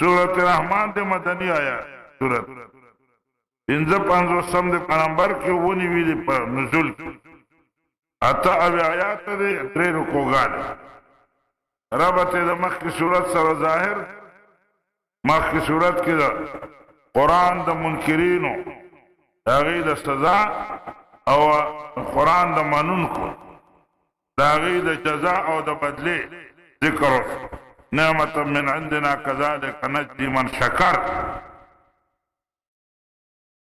سورت الرحمان دے مدنی آیا سورت 55 دے نمبر کی ونی ویلی پر نزول کی اتا اوی آیات دے 3 رکوگان ربط دے مخ کی صورت سر ظاہر مخ کی صورت کی دا قرآن دا منکرینو داغی دا سزا او قرآن دا منون کو داغی دا جزا او دا بدلے ذکر نعمتا من عندنا کذالک نجزی من شکر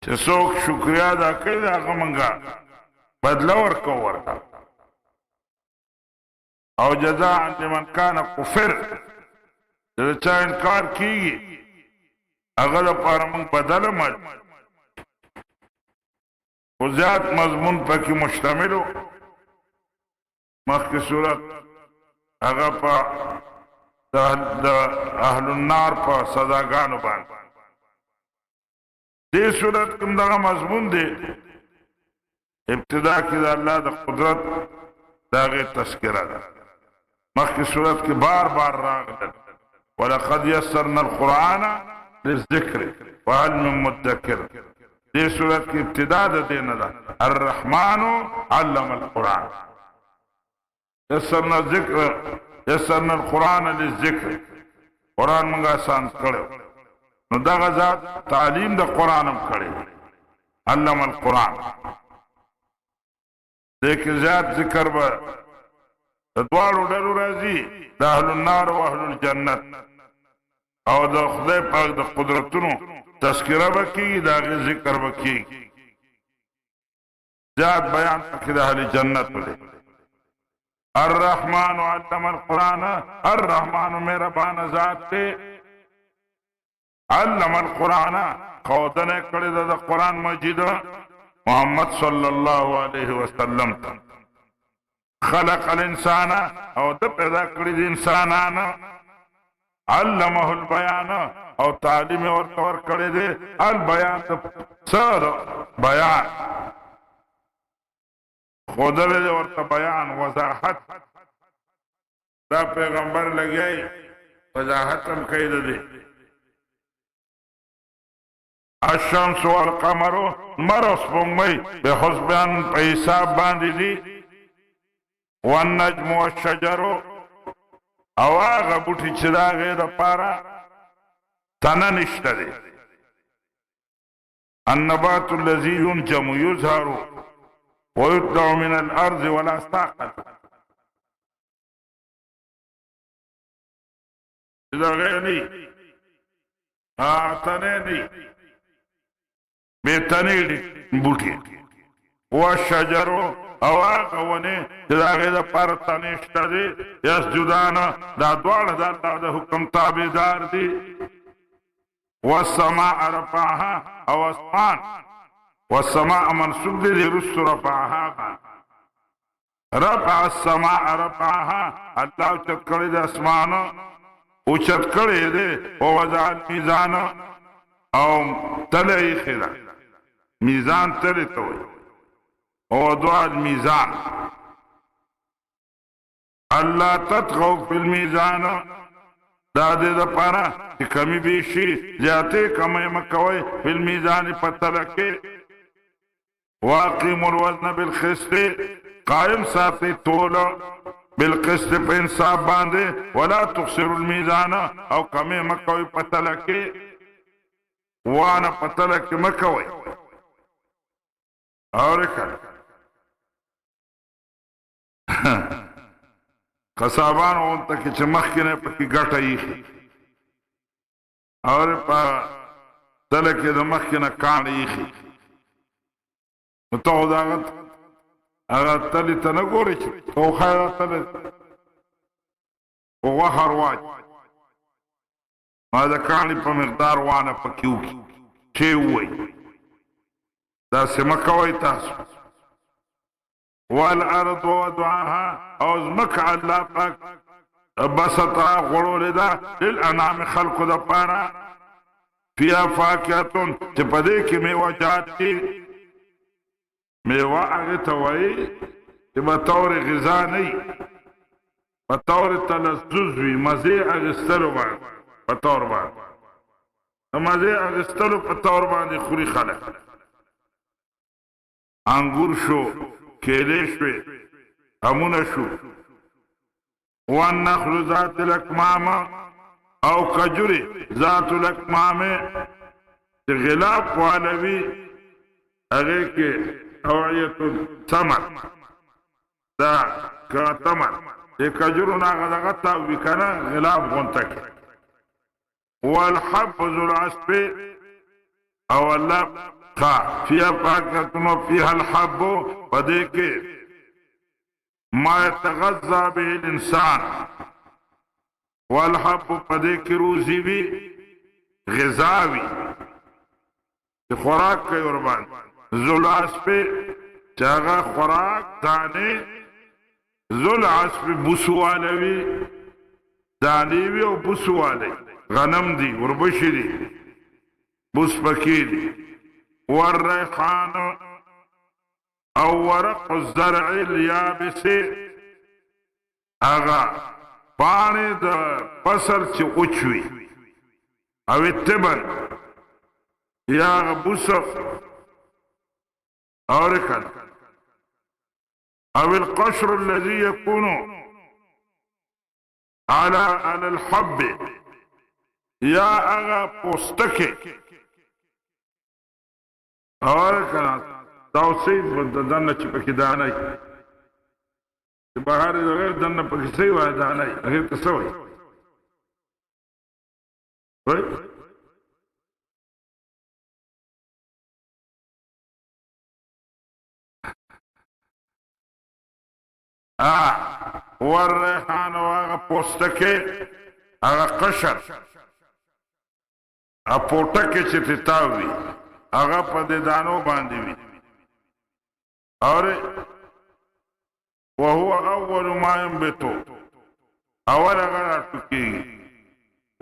چه سوک شکریہ دا کئی دا غمنگا بدلا ورکو ورکا او جزا لمن کان کفر جدا چا انکار کیگی اگر پارمنگ بدل مل و زیاد مضمون پا کی مشتملو مخ کی صورت اگر پا دا اہل النار پا سزاگانو بان دے صورت کم دا مضمون دے ابتدا کی دا اللہ دا قدرت دا غیر تذکرہ دا مخ کی صورت کی بار بار راگ دا وَلَقَدْ يَسَّرْنَا الْقُرْآنَ لِلذِّكْرِ وَهَلْ مِن مُدَّكِرٍ دے صورت کی ابتدا دا دینا دا الرحمان علم القرآن یسرنا القرآن للذکر قرآن منگا آسان کرے نو دا غزات تعلیم دا قرآنم کرے علم القرآن لیکن زیاد ذکر با دوارو ڈرو رازی دا اہل النار و اہل الجنت او دا خدای پاک دا قدرتنو تذکرہ بکی دا غیر ذکر بکی زیاد بیان پکی دا اہل جنت بلے الرحمن علم القرآن الرحمن میرا بان ذات تے علم القرآن قودن کڑی دا قرآن مجید محمد صلی اللہ علیہ وسلم تا خلق الانسان او دا پیدا کڑی دا انسانانا علمه البیان او تعلیم ورطور کڑی دے البیان دا سر بیان خودر دے ورطا بیان وضاحت دا پیغمبر لگئی وضاحت ہم کئی دے الشمس والقمر مرس بنگئی بے حسبان پہ حساب باندی دی والنجم والشجر او آغا بوٹی چدا غیر پارا تننشت دے النبات اللذی ینجم یظہر ویطلع من الارض ولا ساقت چدا غیر نہیں تنے نہیں بے تنی بوٹی والشجر او آقا ونی جدا غیر پر تنشت دی یسجدان دا دوار دا اللہ دا حکم تابدار دی والسماء رفعها او اسمان والسماء منصوب دی رس رفعها رفع السماء رفعها اللہ اچت کردی دی اسمان اچت کردی دی ووضع المیزان او تلعی خیرہ میزان تلی توی ووضع المیزان اللہ تطغو فی المیزان دادے دا پارا کہ کمی بیشی زیادے کمی مکوئی فی المیزان پتلکے واقیم الوزن بالخست قائم ساتے تولا بالقسط پہ انصاف باندے ولا تخسر المیزان او کمی مکوئی پتلکے وانا پتلک مکوئی اور اکھر قصابان اونتا کی چمخ کنے پکی گھٹا ایخی اور پا تلکی دمخ کنے کان ایخی تو خداغت اگر تلی تنگوری چی تو خیرہ تلی وغحر واج ماذا کانی پا مقدار وانا پکیو کی چھے ہوئی دا سمکوئی تاسو والارض وضعها اوزمک اللہ پاک بسطا غرول دا للانام خلق دا پارا فیا فاکیتون چی پدے کی میوہ جات کی میوہ آگے توائی چی بطور غذا نہیں بطور تلزز وی مزیر اگستلو بار بطور بار مزې اخیستلو په طور باندې خوري خلک انګور شو کیلې شوې امونه شو والنخل ذات الاکمام او کجوري ذات الاکمام چې غلاف والوي هغه کې اوعیت الثمر دا که تمر د کجورو نه هغه تاوي کنه غلاف غونته کې والحب ذو العصف او الله فيها فاكهة وفيها الحب فديك ما يتغذى به الإنسان والحب فديك روزي بي غذاوي خوراک کوي وربان ذو العصف چاغه خوراک دانه ذو العصف بوسوالوي دانه وي او بوسوالي غنم دي وربشي دي بوس پکې دي والريحان او ورق الزرع اليابس اغا پانی د فصل چې اوچوي او التبن یا بوسف او رکن او القشر الذي يكون على الحب یا اغا پوستکه اور کنا توصیف دنه چې پکې دانه چې بهر غیر دنه پکې څه وای دانه هغه څه وای والريحان واغه پوستکه هغه قشر ا پوټکه چې تتاوي هغه په دې دانو باندې وي اور وهو اول ما ينبت اول هغه ټکی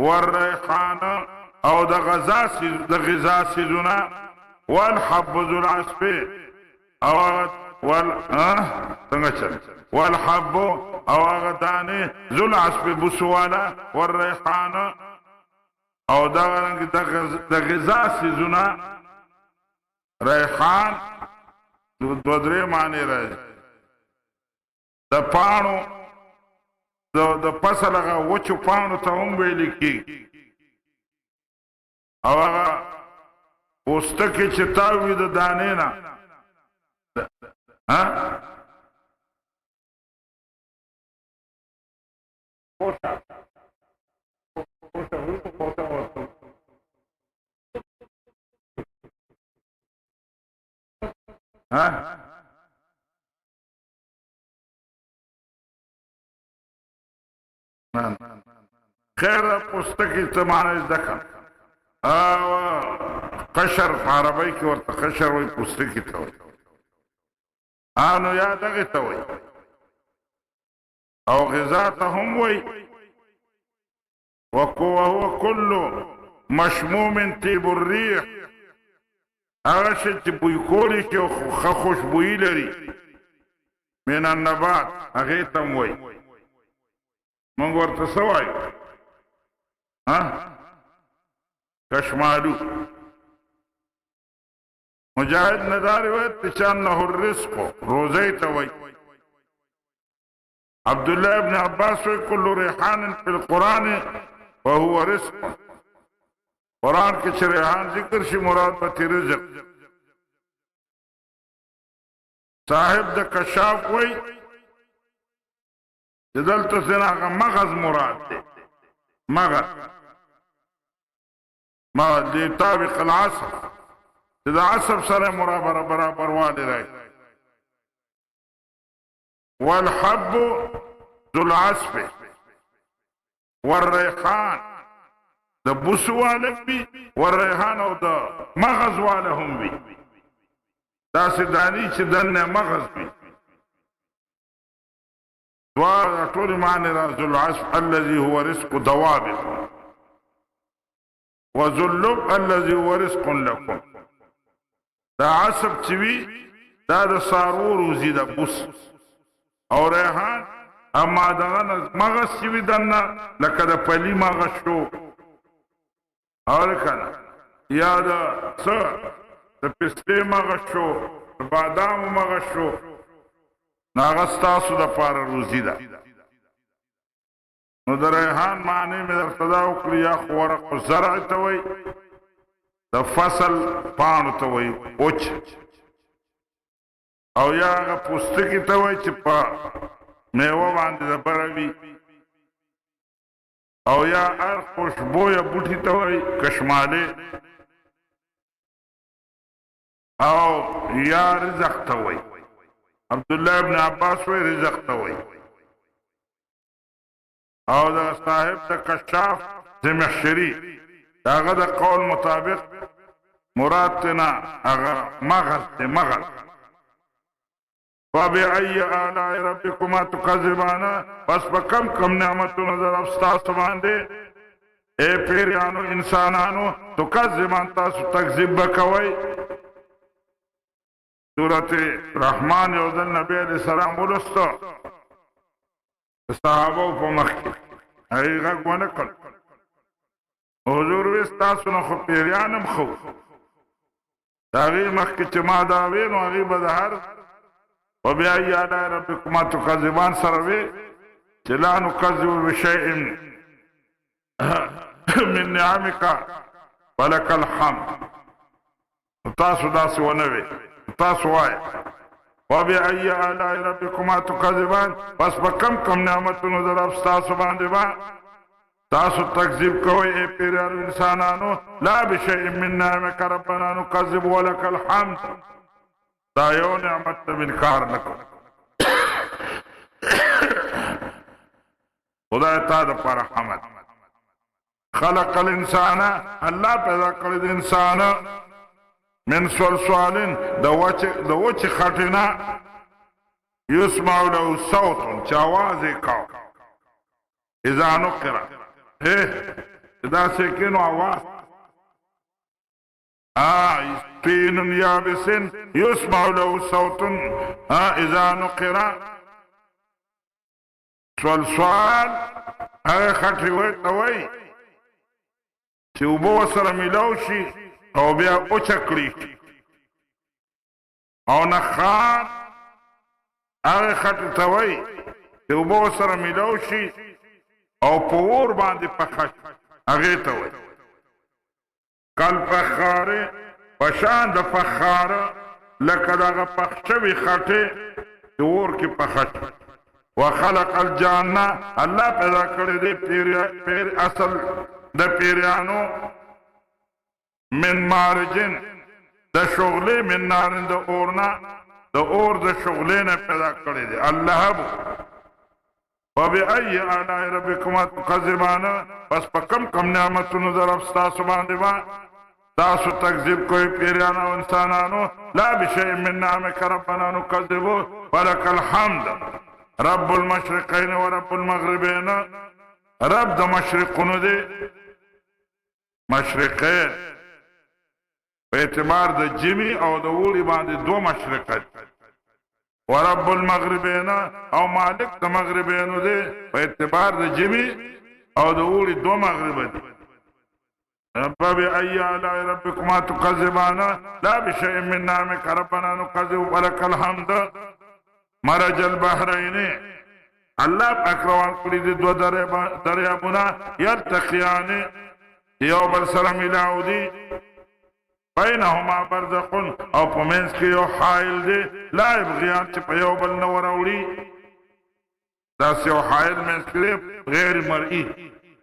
والريحان او د غذا سيزونه والحب ذو العصف او والحب او غدانه ذو العصف بسوالا والريحان او دا غذا سيزونه ریحان دو درې معنی راځي د پاڼو د فصل هغه وچو پاڼو ته هم ویل کېږي او هغه پوستکي چې تاوي د دانې نه خیر پوستکی تمہارا دکھا قشر عربی کی ورطا قشر وی پوستکی تاوی آنو یاد اگی تاوی او غذاتا هم وی وهو كل مشموم طيب الريح هغه شی چې بوی کولی چې ښه خوشبویي لري من النبات هغې ته هم وایي موږ ورته څه وایو کشمالو مجاهد نه دا روایت دی چې انه الرزق روزی ته وایي عبدالله ابن عباس وایي كل ریحان فی القرآن وهو رزق قرآن کې چې ریحان ذکر شي مراد به رزق صاحب د کشاف وایي چې دلته ځینې هغه مغز مراد دی مغز د طابق العصر چې د عصر سره برابر والی راځي والحب ذو العصف والريحان د بوسو والا بي والريحان او د مغز والا هم بي داسې دانې چې دننه مغز بي دواړه ټولې معنی را ذو العصف الذي هو رزق دوابه وذو اللب الذي هو رزق لكم دا عصب چې وي دا د څاروو روزي ده بوس او ریحان اما دغه مغز چې وي دننه لکه د پلي مغز شو اور کنه یا د څه د پستې مغز شو د بادامو مغز شو نو هغه ستاسو دپاره روزي ده نو د ریحان معنی مې درته دا وکړي یا خو ورق زرع ته وایي د فصل پاڼو ته وایي اوچ او یا هغه پوستکي ته وایي چې په میوه باندې د بره وي او یا هر خوشبویه بوټي ته وایي کشمالې او یا رزق ته وایي عبدالله ابن عباس وایي رزق ته وایي او د صاحب د کشاف زمخشري د هغه د قول مطابق مراد تینا هغه مغز دی مغز فبأي آلاء ربكما تكذبان پس په کم کم نعمتونو د رب ستاسو باندې اے پیریانو انسانانو تکذبان تاسو تکذیب به کوئ سورت رحمان یو ځل نبی علیہ السلام ولسته صحابه په مخ کې هغې غږ ونه کړ حضور وی ستاسو نه خو پیریانم خو د هغې مخکې چې ما دا وې نو هغې به د هر وبأي آلاء ربكما تكذبان سره وی چې لا نکذب بشیء من نعمک ولک الحمد تاسو داسې ونه وی تاسو وایئ وبأي آلاء ربكما تكذبان پس په کم کم نعمتونو د رب ستاسو باندې با تاسو تکذیب کوئ اے پیریانو انسانانو لا بشیء من نعمک ربنا نکذب ولک الحمد دا یو نعمت ته انکار نه کوو خدای تا دپاره حمد خلق الانسان الله پیدا کړی د انسان من صلصال د وچې خټې نه یسمع له صوت چې آواز یې کاو اذا نقر داسې کې نو آواز طين يابس يسمع له صوت اذا نقر صلصال هغه خټې ورته وایي چې اوبه ورسره میلاو شي او بیا اوچه کړي او نخار هغه خټې ته وایي چې اوبه ورسره میلاو شي او په اور باندې پخه شي هغې ته وایي کل فخاره پشان د فخاره لکه دغه پخ شوي خټې د اور کې پخه شي وخلق الجانه الله پیدا کړی دی پیر اصل د پیریانو من مارجن د شغلې من نارن د اورنا د اور د شغلې نه پیدا کړی دی اللهب وبأي آلاء ربكما تكذبان پس په کم کم نعمتونو د رب ستاسو باندې با تاسو تکذیب کوئ پیریانو انسانانو لا بشیء من نعمک ربنا نکذب ولک الحمد رب المشرقین و رب المغربین رب د مشرقونو دی مشرقین په اعتبار د جمی او د اوړي باندې دو مشرقت و رب المغربین او مالک د مغربینو دی په اعتبار د جمی او د اوړي دو مغربت فبأي آلاء ربكما تكذبان لا بشيء من نعمك ربنا نكذب ولك الحمد مرج البحرین الله اکروان کړی دي دو دریابونه یلتقیان یو بل سره میلاو دي بینهما برزخ او په منځ کې یو حائل دی لا یبغیان چې په یو بل نه وراوړي داسې یو حائل منځ کې غیر مرئي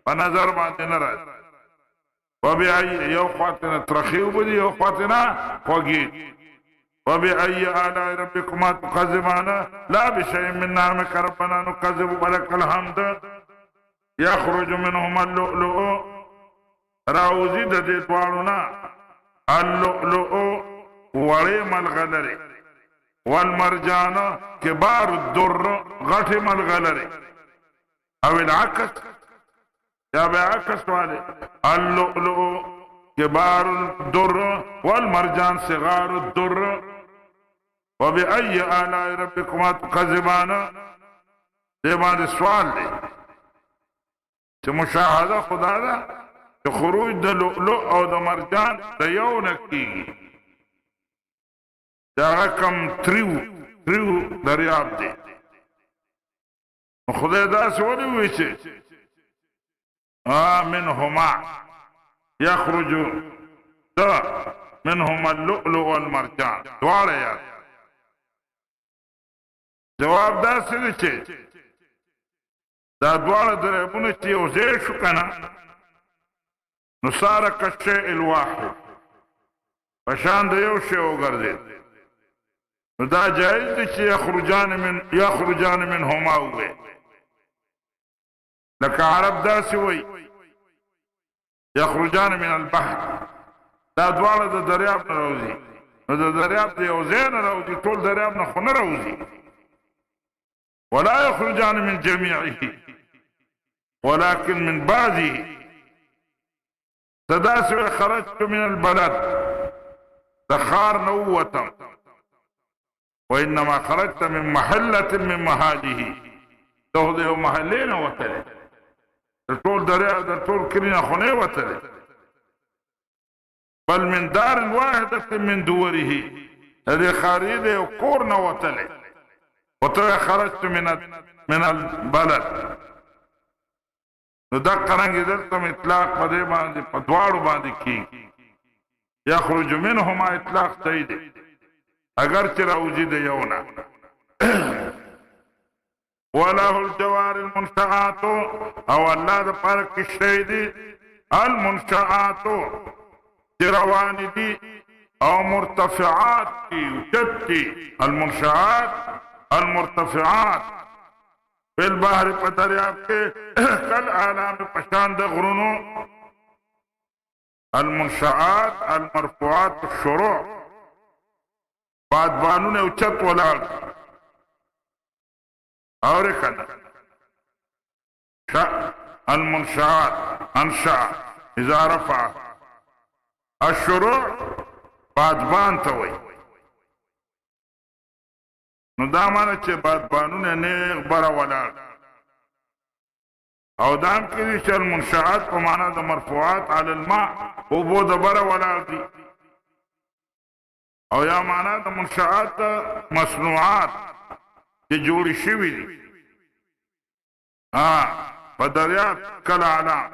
په نظر باندې نه راځي وبأي یو خواته نه ترخي اوبه دي یو خواته نه خوږې وبأي آلاء ربكما تكذبان لا بشيء من نعمك ربنا نكذب ولك الحمد يخرج منهما اللؤلؤ راوزي د دې دواړو نه اللؤلؤ وړې ملغلرې والمرجان كبار الدر غټې ملغلرې او العکس یا به عکس والے اللؤلؤ كبار الدر والمرجان صغار الدر وبأي آلاء ربكما تكذبان دې باندې سوال دی چې مشاهده خدا ده چې خروج د لؤلؤ او د مرجان د یو نه کېږي د هغه کم تریو دریاب دی نو خدای داسې ولې ووایي چې منهما یخرج منهما اللؤلؤ والمرجان دواړه یاد جواب داسې دی چې دا دواړه دریابونه چې یو ځای شو که نه نو ساره کالشیء الواحد په شان د یو شی وګرځېد نو دا جایز دی چې یخرجان منهما ووایي لکه عرب داسې وایي یخرجان من البحر دا دواړه د دریاب نه راوځي نو د دریاب د یو ځای نه راوځي ټول دریاب نه خو نه راوځي ولا يخرجان من جميعه ولكن من بعضه تداسو خرجت من البلد دخار نووتم وإنما خرجت من محلة من محاله تهدئ محلين وتلي طول دريا طول كرينا خني وتلي بل من دار واحدة من دوره هذه خارجة وكورنا وتلي خرجت من البلد نو دا قرانګي دلته اطلاق په دې باندې په دواړو باندې کیږي یخرج منهما اطلاق صحیح دی اگر چې راوځي د یو نه وله الجوار المنشآت او الله د پاره کشتی دي المنشآت چې روان دي او مرتفعات دي اوچت دي المنشآت المرتفعات فی البحر په دریاب کې کل اعلام پشان د غرونو المنشآت المرفوعات الشروع بادبانونه اوچت ولاړ اورې کنه المنشآت انشاء اذا رفع الشروع بادبان ته وایي نو دا معنی چې بادبانونه نیغ بره ولاړ او دا هم کېدي چې المنشآت په معنا د مرفوعات علی الماء اوبو د بره ولاړ دي او یا معنا د منشآت مصنوعات چې جوړې شوي دي په دریاب کل اعلام